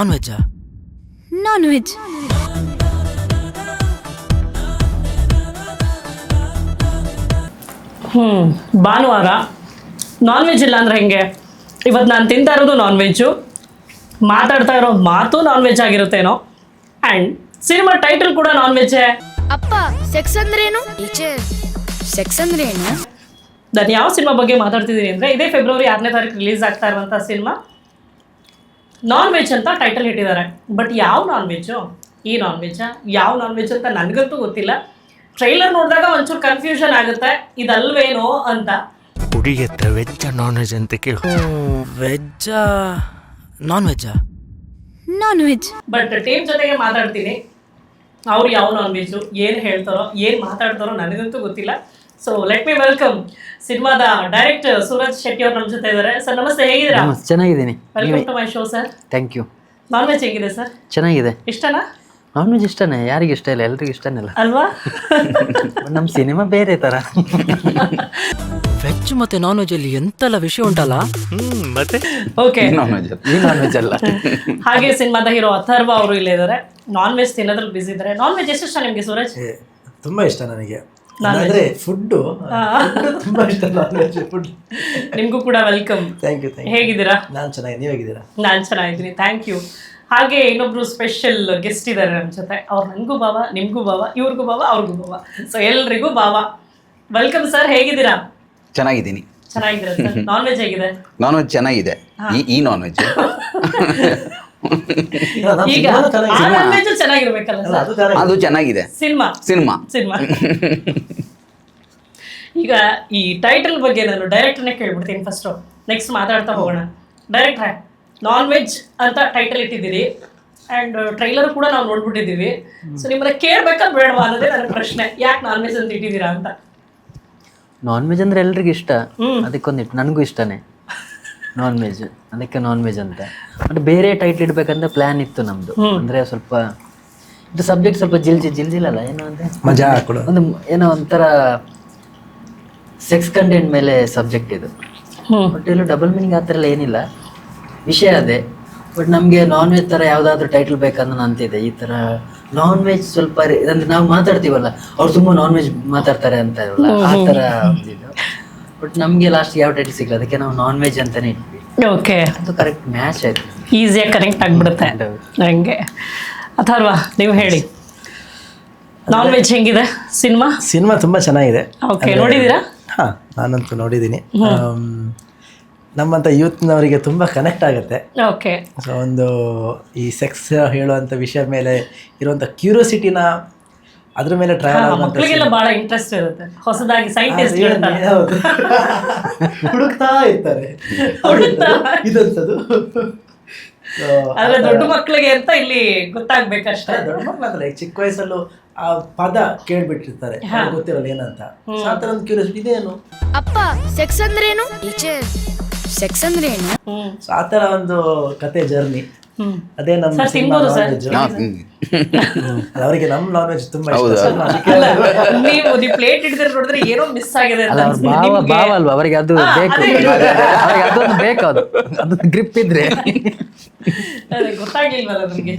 ನಾನ್ ವೆಜ್ಜಾ? Non veg. ಭಾನುವಾರ non veg ಇಲ್ಲ ಅಂದ್ರೆ ಹೆಂಗೆ? ಇವತ್ತು ನಾನು ತಿಂತಾ ಇರೋದು ನಾನ್ ವೆಜ್ಜು, ಮಾತಾಡ್ತಾ ಇರೋ ಮಾತು ನಾನ್ ವೆಜ್ ಆಗಿರುತ್ತೇನೋ, ಆ್ಯಂಡ್ ಸಿನಿಮಾ ಟೈಟಲ್ ಕೂಡ ನಾನ್ ವೆಜ್ಜೇ. ಅಪ್ಪ ಸೆಕ್ಸ್ ಅಂದ್ರೇನು? ಟೀಚರ್ ಸೆಕ್ಸ್ ಅಂದ್ರೇನು? ನಾನು ಯಾವ ಸಿನಿಮಾ ಬಗ್ಗೆ ಮಾತಾಡ್ತಿದ್ದೀನಿ ಅಂದರೆ, ಇದೇ ಫೆಬ್ರವರಿ 6ನೇ ತಾರೀಕು ರಿಲೀಸ್ ಆಗ್ತಾ ಇರುವಂಥ ಸಿನಿಮಾ ನಾನ್ ವೆಜ್ ಅಂತ ಟೈಟಲ್ ಇಟ್ಟಿದ್ದಾರೆ. ಬಟ್ ಯಾವ ನಾನ್ ವೆಜ್ಜು? ಈ ನಾನ್ ವೆಜ್ಜಾ? ಯಾವ ನಾನ್ ವೆಜ್ ಅಂತ ನನಗಂತೂ ಗೊತ್ತಿಲ್ಲ. ಟ್ರೈಲರ್ ನೋಡಿದಾಗ ಒಂಚೂರು ಕನ್ಫ್ಯೂಷನ್ ಆಗುತ್ತೆ, ಇದಲ್ವೇನೋ ಅಂತ. ಹುಡುಗಿ ಹತ್ರ ವೆಜ್ಜಾ ನಾನ್ ವೆಜ್ ಅಂತ ಕೇಳು. ವೆಜ್ಜಾ ನಾನ್ ವೆಜ್ಜಾ? Non veg. ಬಟ್ ಟೀಮ್ ಜೊತೆಗೆ ಮಾತಾಡ್ತೀನಿ, ಅವ್ರು ಯಾವ ನಾನ್ ವೆಜ್ಜು, ಏನು ಹೇಳ್ತಾರೋ, ಏನು ಮಾತಾಡ್ತಾರೋ ನನಗಂತೂ ಗೊತ್ತಿಲ್ಲ. ಸೊ ಲೆಟ್ ಮಿ ವೆಲ್ಕಮ್ ಸಿನಿಮಾದ ಡೈರೆಕ್ಟರ್ ಸೂರಜ್ ಶೆಟ್ಟಿ ಅವ್ರು ನಮ್ಮ ಜೊತೆ ಇದ್ದಾರೆ. ಸರ್ ನಮಸ್ತೆ, ಹೇಗಿದ್ದೀರಾ? ಚೆನ್ನಾಗಿದ್ದೀನಿ. Welcome to my show sir. Thank you. Non veg ಹೇಗಿದೆ ಸರ್? ಚೆನ್ನಾಗಿದೆ. ಇಷ್ಟನಾ? ನಾನ್ ವೆಜ್ ಇಷ್ಟನೇ, ಯಾರಿಗೆ ಇಷ್ಟ ಇಲ್ಲ, ಎಲ್ರಿಗೂ ಇಷ್ಟನೇ ಅಲ್ಲ ಅಲ್ವಾ? ನಮ್ಮ ಸಿನಿಮಾ ಬೇರೆ ಥರ. ವೆಜ್ ಮತ್ತೆ ನಾನ್ ವೆಜ್ ಅಲ್ಲಿ ಎಂತೆಲ್ಲ ವಿಷಯ ಉಂಟಲ್ಲ. ಮತ್ತೆ ಓಕೆ, ಈ ನಾನ್ ವೆಜ್ ಅಲ್ಲ. ಹಾಗೆ ಸಿನಿಮಾದ ಹೀರೋ ಅಥರ್ವ ಅವರು ಇಲ್ಲೇ ಇದ್ದಾರೆ. ನಾನ್ ವೆಜ್ ತಿನ್ನೋದ್ರಲ್ಲಿ ಬಿಸಿ ಇದ್ದಾರೆ. ನಾನ್ ವೆಜ್ ಎಷ್ಟು ಇಷ್ಟ ನಿಮಗೆ ಸೂರಜ್? ತುಂಬಾ ಇಷ್ಟ ನನಗೆ. ಅಂದ್ರೆ ಫುಡ್ ತುಂಬಾ ಇಷ್ಟ. Non veg food. ನಿಮಗೂ ಕೂಡ ವೆಲ್ಕಮ್. Thank you. ಹೇಗಿದ್ದೀರಾ? ನಾನು ಚೆನ್ನಾಗಿ, ನೀವು ಹೇಗಿದ್ದೀರಾ? ನಾನು ಚೆನ್ನಾಗಿದ್ದೀನಿ, ಥ್ಯಾಂಕ್ ಯು. ಹಾಗೆ ಇನ್ನೊಬ್ರು ಸ್ಪೆಷಲ್ ಗೆಸ್ಟ್ ಇದ್ದಾರೆ ನಮ್ಮ ಜೊತೆ. ಅವ್ರು ನನಗೂ ಬಾವ, ನಿಮಗೂ ಬಾವ, ಇವ್ರಿಗೂ ಬಾವ, ಅವ್ರಿಗೂ ಬಾವ, ಸೊ ಎಲ್ರಿಗೂ ಬಾವ. ವೆಲ್ಕಮ್ ಸರ್, ಹೇಗಿದ್ದೀರಾ? ಚೆನ್ನಾಗಿದ್ದೀನಿ. ಚೆನ್ನಾಗಿದ್ದೀರಾ ಸರ್? ನಾನ್ ವೆಜ್ ಹೇಗಿದೆ? ನಾನ್ ವೆಜ್ ಚೆನ್ನಾಗಿದೆ. ಈ ನಾನ್ ವೆಜ್ ಈಗ ನಾನ್ ವೆಜ್ ಚೆನ್ನಾಗಿರ್ಬೇಕಲ್ಲ ಸರ್? ಅದು ಚೆನ್ನಾಗಿದೆ. ಸಿನಿಮಾ ಸಿನಿಮಾ ಸಿನಿಮಾ ಈಗ ಈ ಟೈಟಲ್ ಬಗ್ಗೆ ನಾನು ಡೈರೆಕ್ಟರ್ನೇ ಕೇಳ್ಬಿಡ್ತೀನಿ ಫಸ್ಟು, ನೆಕ್ಸ್ಟ್ ಮಾತಾಡ್ತಾ ಹೋಗೋಣ. ಡೈರೆಕ್ಟ್ರೆ, ನಾನ್ ವೆಜ್ ಅಂತ ಟೈಟಲ್ ಇಟ್ಟಿದ್ದೀರಿ ಆ್ಯಂಡ್ ಟ್ರೈಲರ್ ಕೂಡ ನಾವು ನೋಡ್ಬಿಟ್ಟಿದ್ದೀವಿ. ಸೊ ನಿಮ್ಮನ್ನ ಕೇಳಬೇಕಾ ಬೇಡವಾ ಅನ್ನೋದೇ ನನ್ನ ಪ್ರಶ್ನೆ. ಯಾಕೆ ನಾನ್ ವೆಜ್ ಅಂತ ಇಟ್ಟಿದ್ದೀರಾ ಅಂತ? ನಾನ್ ವೆಜ್ ಅಂದ್ರೆ ಎಲ್ರಿಗೂ ಇಷ್ಟ, ಅದಕ್ಕೊಂದಿಟ್ಟು ನನಗೂ ಇಷ್ಟನೇ ನಾನ್ ವೆಜ್, ಅದಕ್ಕೆ ನಾನ್ ವೆಜ್ ಅಂತ. ಬಟ್ ಬೇರೆ ಟೈಟ್ಲ್ ಇಡ್ಬೇಕಂತ ಪ್ಲಾನ್ ಇತ್ತು ನಮ್ದು. ಅಂದ್ರೆ ಸ್ವಲ್ಪ ಇದು ಸಬ್ಜೆಕ್ಟ್ ಸ್ವಲ್ಪ ಜಿಲ್ಜಿಲಲ್ಲ, ಏನೋ ಅಂದ್ರೆ ಮಜಾ ಹಾಕೊಡು. ಒಂದು ಏನೋ ಒಂಥರ ಸೆಕ್ಸ್ ಕಂಟೆಂಟ್ ಮೇಲೆ ಸಬ್ಜೆಕ್ಟ್ ಇದು. ಬಟ್ ಎಲ್ಲೂ ಡಬಲ್ ಮೀನಿಂಗ್ ಆ ಥರ ಎಲ್ಲ ಏನಿಲ್ಲ, ವಿಷಯ ಅದೇ. ಬಟ್ ನಮಗೆ ನಾನ್ ವೆಜ್ ಥರ ಯಾವುದಾದ್ರೂ ಟೈಟಲ್ ಬೇಕನ್ನೋ ಅಂತಿದೆ. ಈ ಥರ ನಾನ್ ವೆಜ್ ಸ್ವಲ್ಪ ಅಂದ್ರೆ ನಾವು ಮಾತಾಡ್ತೀವಲ್ಲ, ಅವ್ರು ತುಂಬ ನಾನ್ ವೆಜ್ ಮಾತಾಡ್ತಾರೆ ಅಂತ ಇರಲ್ಲ, ಆ ಥರ ಒಂದಿದ್ದು. ಬಟ್ ನಮಗೆ ಲಾಸ್ಟ್ ಯಾವ ಟೈಟಲ್ ಸಿಗಲ್ಲ, ಅದಕ್ಕೆ ನಾವು ನಾನ್ ವೆಜ್ ಅಂತಾನೆ ಇಟ್ವಿ. ಓಕೆ, ಅದು ಕರೆಕ್ಟ್ ಮ್ಯಾಚ್ ಆಯ್ತು, ಈಸಿಯಾಗಿ ಕನೆಕ್ಟ್ ಆಗಿಬಿಡುತ್ತೆ ಹಂಗೆ. ಅಥರ್ವ, ನೀವು ಹೇಳಿ, ನಾನ್ ವೆಜ್ ಹೆಂಗಿದೆ ಸಿನಿಮಾ? ಸಿನಿಮಾ ತುಂಬಾ ಚೆನ್ನಾಗಿದೆ. ಓಕೆ, ನೋಡಿದ್ದೀರಾ? ಹಾ, ನಾನಂತೂ ನೋಡಿದ್ದೀನಿ. ನಮ್ಮಂತ ಯೂತ್ನವರಿಗೆ ತುಂಬಾ ಕನೆಕ್ಟ್ ಆಗುತ್ತೆ. ಓಕೆ, ಸೊ ಒಂದು ಈ ಸೆಕ್ಸ್ ಹೇಳುವಂತ ವಿಷಯ ಮೇಲೆ ಇರುವಂತ ಕ್ಯೂರಿಯಾಸಿಟಿನ ಅದ್ರ ಮೇಲೆ ಟ್ರಯಲ್ ಮಕ್ಕಳಿಗೆಲ್ಲ ಬಹಳ ಇಂಟ್ರೆಸ್ಟ್ ಇರುತ್ತೆ. ಹೊಸದಾಗಿ ಸೈಂಟಿಸ್ಟ್ ಹುಡುಕ್ತಾ ಇರ್ತಾರೆ ಇದಂತದ್ದು. ಆದ್ರೆ ದೊಡ್ಡ ಮಕ್ಕಳಿಗೆ ಅಂತ ಇಲ್ಲಿ ಗೊತ್ತಾಗ್ಬೇಕಷ್ಟೇ. ದೊಡ್ಡ ಮಕ್ಕಳಂದ್ರೆ ಚಿಕ್ಕ ವಯಸ್ಸಲ್ಲೂ ಆ ಪದ ಕೇಳ್ಬಿಟ್ಟಿರ್ತಾರೆ, ಗೊತ್ತಿರಲ್ಲ ಏನಂತ. ಆ ಥರ ಒಂದು ಕ್ಯೂರಿಯಾಸಿಟಿ ಇದೇನು. ಅಪ್ಪ ಸೆಕ್ಸ್ ಅಂದ್ರೇನು? ಟೀಚರ್ ಸೆಕ್ಸ್ ಅಂದ್ರೇನು? ಸೊ ಆ ಥರ ಒಂದು ಕತೆ ಜರ್ನಿ. ಅದೇ ನಮ್ಮ ಸರ್ ತಿನ್ಬೋದು ಸರ್. ಅವರಿಗೆ ನಮ್ಮ ನಾನ್ ವೆಜ್ ತುಂಬಾ ಇಷ್ಟ. ನೀವು ಪ್ಲೇಟ್ ಹಿಡಿದ್ರೆ ನೋಡಿದ್ರೆ ಏನೋ ಮಿಸ್ ಆಗಿದೆ ಅಂತ ಅನ್ಸುತ್ತೆ ಭಾವ ನಿಮ್ಗೆ. ಭಾವ ಅಲ್ವಾ, ಅವರಿಗೆ ಅದು ಬೇಕು, ಅವರಿಗೆ ಅದೊಂದು ಬೇಕು, ಅದು ಗ್ರಿಪ್ ಇದ್ರೆ. ಅದೇ ಗೊತ್ತಾಗ್ಲಿಲ್ವಲ್ಲ ನಮ್ಗೆ.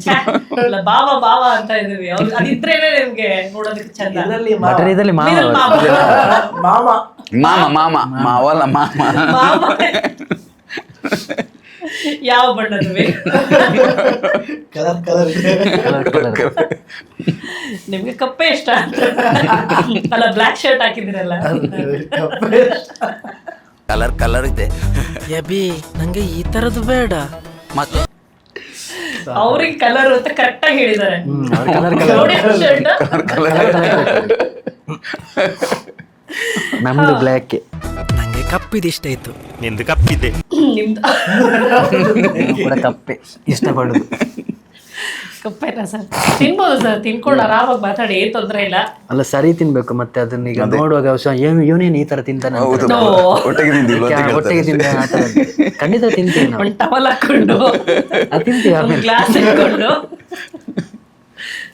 ಅಲ್ಲ, ಬಾವ ಬಾವ ಅಂತ ಇದ್ವಿ, ಅದಿದ್ರೇನೆ ನಿಮ್ಗೆ ನೋಡೋದಕ್ಕೆ ಚಂದ. ಇದರಲ್ಲಿ ಇದರಲ್ಲಿ ಮಾವ ಇದ್ರಲ್ಲಿ ಮಾವ. ಮಾಮ ಮಾಮ ಮಾಮ ಮಾವಲ್ಲ ಮಾಮ. ಮಾವ ಯಾವ ಬಣ್ಣದ್ವಿ? ಕಲರ್ ಕಲರ್ ನಿಮ್ಗೆ ಕಪ್ಪೆ ಇಷ್ಟ ಅಲ್ಲ? ಬ್ಲ್ಯಾಕ್ ಶರ್ಟ್ ಹಾಕಿದಿರಲ್ಲ, ಕಲರ್ ಕಲರ್ ಇದೆ. ಯಬಿ ನಂಗೆ ಈ ತರದ್ದು ಬೇಡ. ಮತ್ತೆ ಅವ್ರಿಗೆ ಕಲರ್ ಅಂತ ಕರೆಕ್ಟ್ ಆಗಿ ಹೇಳಿದ್ದಾರೆ. ಕಲರ್ ನೋಡಿ ಶರ್ಟ್ ನಮ್ದು ಬ್ಲ್ಯಾಕ್. ನಂಗೆ ಕಪ್ಪಿದ ಇಷ್ಟ ಇತ್ತು, ನಿಂದು ಕಪ್ಪಿದೆ. ನಿಮ್ದು ಕೂಡ ಕಪ್ಪೆ ಇಷ್ಟಪಡುದು. ಕಪ್ಪೆನಾ ಸರ್? ತಿನ್ಬೋದು ಸರ್, ತಿನ್ಕೊಂಡು ಆರಾಮಾಗಿ ಮಾತಾಡಿ, ಏನ್ ತೊಂದ್ರೆ ಇಲ್ಲ. ಅಲ್ಲ, ಸರಿ ತಿನ್ಬೇಕು. ಮತ್ತೆ ಅದನ್ನ ಈಗ ನೋಡುವಾಗ ಇವನೇನು ಈ ತರ ತಿಂತಾನೆ ಅಂತ. ಹೌದು, ಹೊಟ್ಟೆಗೆ ತಿಂದಿಲ್ಲ, ಹೊಟ್ಟೆಗೆ ತಿಂದ ಆ ಥರ ಖಂಡಿತ ತಿಂತೀವಿ ನಾವು. ಒಂದು ಟವಲ್ ಹಾಕೊಂಡು ಅದು ತಿಂತೀವಿ ಒಂದು ಆಮೇಲೆ. ಗ್ಲಾಸ್ ಇಟ್ಕೊಂಡು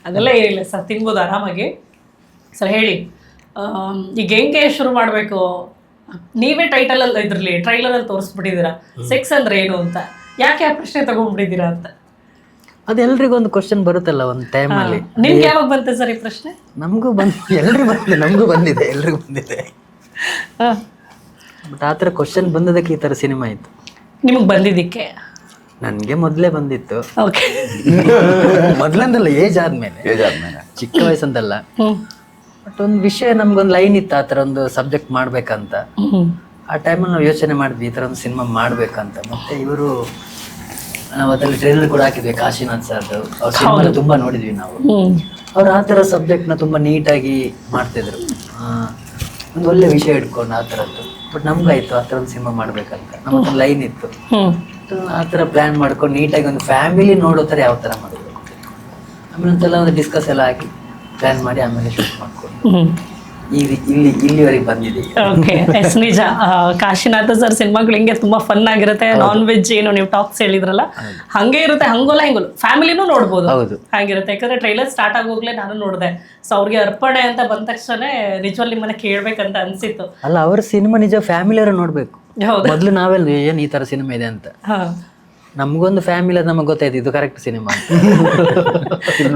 ಅದೆಲ್ಲ ಏನಿಲ್ಲ ಸರ್, ತಿನ್ಬೋದು ಆರಾಮಾಗಿ. ಸರ್ ಹೇಳಿ, ಈಗ ಹೆಂಗೆ ಶುರು ಮಾಡಬೇಕು? ನೀವೇ ಟೈಟಲಲ್ಲಿ ಇದ್ರಲ್ಲಿ ಟ್ರೈಲರಲ್ಲಿ ತೋರಿಸ್ಬಿಟ್ಟಿದ್ದೀರಾ ಸೆಕ್ಸ್ ಅಂದ್ರೆ ಏನು ಅಂತ. ಯಾಕೆ ಆ ಪ್ರಶ್ನೆ ತಗೊಂಡ್ಬಿಟ್ಟಿದ್ದೀರಾ ಅಂತ? ಅದು ಎಲ್ರಿಗೂ ಒಂದು ಕ್ವಶನ್ ಬರುತ್ತಲ್ಲ ಒಂದು ಟೈಮಲ್ಲಿ. ನಿಮ್ಗೆ ಯಾವಾಗ ಬಂತೆ ಸರ್ ಈ ಪ್ರಶ್ನೆ? ನಮಗೂ ಎಲ್ರಿಗೂ ಬಂದಿದೆ, ನಮಗೂ ಬಂದಿದೆ, ಎಲ್ರಿಗೂ ಬಂದಿದೆ. ಬಟ್ ಆ ಥರ ಕ್ವಶನ್ ಬಂದದಕ್ಕೆ ಈ ಥರ ಸಿನಿಮಾ ಆಯಿತು. ನಿಮಗೆ ಬಂದಿದ್ದಕ್ಕೆ? ನನಗೆ ಮೊದಲೇ ಬಂದಿತ್ತು. ಓಕೆ. ಮೊದಲಂದಲ್ಲ, ಏಜ್ ಆದ್ಮೇಲೆ, ಚಿಕ್ಕ ವಯಸ್ಸಂದಲ್ಲ. ಬಟ್ ಒಂದು ವಿಷಯ, ನಮ್ಗೊಂದು ಲೈನ್ ಇತ್ತು ಆ ಥರ ಒಂದು ಸಬ್ಜೆಕ್ಟ್ ಮಾಡ್ಬೇಕಂತ. ಆ ಟೈಮಲ್ಲಿ ನಾವು ಯೋಚನೆ ಮಾಡಿದ್ವಿ ಈ ಥರ ಒಂದು ಸಿನಿಮಾ ಮಾಡ್ಬೇಕಂತ. ಮತ್ತೆ ಇವರು ನಾವು ಅದರಲ್ಲಿ ಟ್ರೈಲರ್ ಕೂಡ ಹಾಕಿದ್ವಿ, ಕಾಶಿನಾಥ್ ಸರ್ದು. ಅವ್ರ ಸಿನಿಮಾ ತುಂಬಾ ನೋಡಿದ್ವಿ ನಾವು. ಅವ್ರು ಆ ಥರ ಸಬ್ಜೆಕ್ಟ್ನ ತುಂಬ ನೀಟಾಗಿ ಮಾಡ್ತಿದ್ರು, ಒಂದು ಒಳ್ಳೆ ವಿಷಯ ಇಟ್ಕೊಂಡು ಆ ಥರದ್ದು. ಬಟ್ ನಮ್ಗಾಯ್ತು ಆ ಥರ ಒಂದು ಸಿನಿಮಾ ಮಾಡ್ಬೇಕಂತ, ನಮ್ಮತ್ರ ಲೈನ್ ಇತ್ತು. ಆ ಥರ ಪ್ಲ್ಯಾನ್ ಮಾಡ್ಕೊಂಡು ನೀಟಾಗಿ ಒಂದು ಫ್ಯಾಮಿಲಿ ನೋಡೋ ಥರ ಯಾವ ಥರ ಮಾಡಬೇಕು, ಆಮೇಲೆ ಒಂದೆಲ್ಲ ಒಂದು ಡಿಸ್ಕಸ್ ಎಲ್ಲ ಆಗಿ ಪ್ಲ್ಯಾನ್ ಮಾಡಿ ಆಮೇಲೆ ಶೂಟ್ ಮಾಡ್ಕೊಂಡು ಇಲ್ಲಿವರೆಗೆ ಬಂದಿದ್ದೀವಿ. ಓಕೆ, ಎಸ್ ನಿಜ. ಕಾಶಿನಾಥ ಸರ್ ಸಿನಿಮಾಗಳು ಹಿಂಗೆ ತುಂಬಾ ಫನ್ ಆಗಿರುತ್ತೆ. ನಾನ್ ವೆಜ್ ಏನು ನೀವು ಟಾಕ್ಸ್ ಹೇಳಿದ್ರಲ್ಲ ಹಂಗೆ ಇರುತ್ತೆ, ಹಂಗೋಲ್ಲ ಹಿಂಗೋಲ್ಲ ಫ್ಯಾಮಿಲಿನೂ ನೋಡ್ಬೋದು. ಹಾಗಿರುತ್ತೆ. ಯಾಕಂದ್ರೆ ಟ್ರೈಲರ್ ಸ್ಟಾರ್ಟ್ ಆಗೋಗ್ಲೇ ನಾನು ನೋಡಿದೆ. ಸೊ ಅವ್ರಿಗೆ ಅರ್ಪಣೆ ಅಂತ ಬಂದ ತಕ್ಷಣ ನಿಜವಲ್ಲಿ ನಿಮ್ಮನ್ನ ಕೇಳ್ಬೇಕಂತ ಅನ್ಸಿತ್ತು. ಅಲ್ಲ, ಅವ್ರ ಸಿನಿಮಾ ನಿಜ ಫ್ಯಾಮಿಲಿಯವರು ನೋಡ್ಬೇಕು. ಮೊದಲು ನಾವೆಲ್ಲ ಏನ್ ಈ ತರ ಸಿನಿಮಾ ಇದೆ ಅಂತ, ನಮ್ಗೊಂದು ಫ್ಯಾಮಿಲಿ ಅದು ನಮಗೆ ಗೊತ್ತಾಯ್ತು ಇದು ಕರೆಕ್ಟ್ ಸಿನಿಮಾ.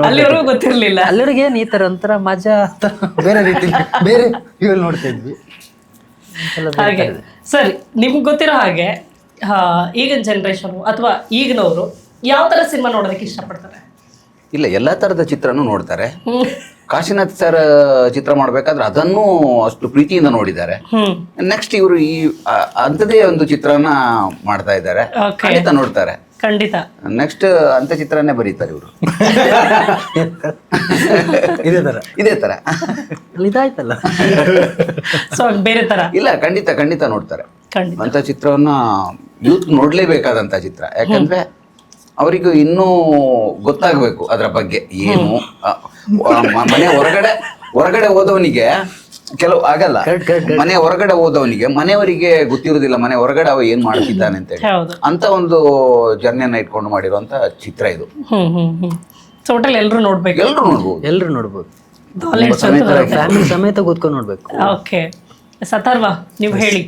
ಅಲ್ಲಿವರೆಗೂ ಗೊತ್ತಿರ್ಲಿಲ್ಲ. ಅಲ್ಲಿವರೆಗೆ ಏನ್ ಈ ತರ ಒಂಥರ ಮಜಾ ಬೇರೆ ರೀತಿ ಬೇರೆ ಇವೆಲ್ಲ ನೋಡ್ತಾ ಇದ್ವಿ. ಹಾಗೆ ಸರಿ, ನಿಮ್ಗೆ ಗೊತ್ತಿರೋ ಹಾಗೆ ಈಗಿನ ಜನ್ರೇಷನ್ ಅಥವಾ ಈಗಿನವರು ಯಾವ ತರ ಸಿನಿಮಾ ನೋಡೋದಕ್ಕೆ ಇಷ್ಟಪಡ್ತಾರೆ? ಇಲ್ಲ, ಎಲ್ಲಾ ತರದ ಚಿತ್ರನೂ ನೋಡ್ತಾರೆ. ಕಾಶಿನಾಥ್ ಸರ್ ಚಿತ್ರ ಮಾಡ್ಬೇಕಾದ್ರೆ ಅದನ್ನು ಅಷ್ಟು ಪ್ರೀತಿಯಿಂದ ನೋಡಿದ್ದಾರೆ. ನೆಕ್ಸ್ಟ್ ಇವರು ಈ ಅಂಥದೇ ಒಂದು ಚಿತ್ರನ ಮಾಡ್ತಾ ಇದ್ದಾರೆ, ಖಂಡಿತ ನೋಡ್ತಾರೆ. ಖಂಡಿತ ನೆಕ್ಸ್ಟ್ ಅಂತ ಚಿತ್ರನೇ ಬರೀತಾರೆ ಇವರು. ಇದೇ ತರ ಇದಾಯ್ತಲ್ಲ. ಸೊ ಬೇರೆ ತರ ಇಲ್ಲ, ಖಂಡಿತ ನೋಡ್ತಾರೆ. ಅಂತ ಚಿತ್ರವನ್ನ ಯೂತ್ ನೋಡ್ಲೇಬೇಕಾದಂತ ಚಿತ್ರ. ಯಾಕಂದ್ರೆ ಅವರಿಗೂ ಇನ್ನೂ ಗೊತ್ತಾಗಬೇಕು ಅದರ ಬಗ್ಗೆ ಏನು. ಮನೆ ಹೊರಗಡೆ ಹೋದವನಿಗೆ ಕೆಲವು ಆಗಲ್ಲ. ಮನೆ ಹೊರಗಡೆ ಹೋದವನಿಗೆ ಮನೆಯವರಿಗೆ ಗೊತ್ತಿರುವುದಿಲ್ಲ ಮನೆ ಹೊರಗಡೆ ಅವ ಏನ್ ಮಾಡ್ತಿದ್ದಾನೆ ಅಂತ ಹೇಳಿ. ಅಂತ ಒಂದು ಜರ್ನಿಯನ್ನ ಇಟ್ಕೊಂಡು ಮಾಡಿರುವಂತ ಚಿತ್ರ ಇದು. ಟೋಟಲ್ ಎಲ್ಲರೂ ನೋಡ್ಬೇಕು, ಎಲ್ಲರೂ ನೋಡ್ಬೋದು, ಫ್ಯಾಮಿಲಿ ಸಮೇತ ಕೂತ್ಕೊಂಡು ನೋಡ್ಬೇಕು. ಓಕೆ, ಸತರ್ವ ನೀವು ಹೇಳಿ,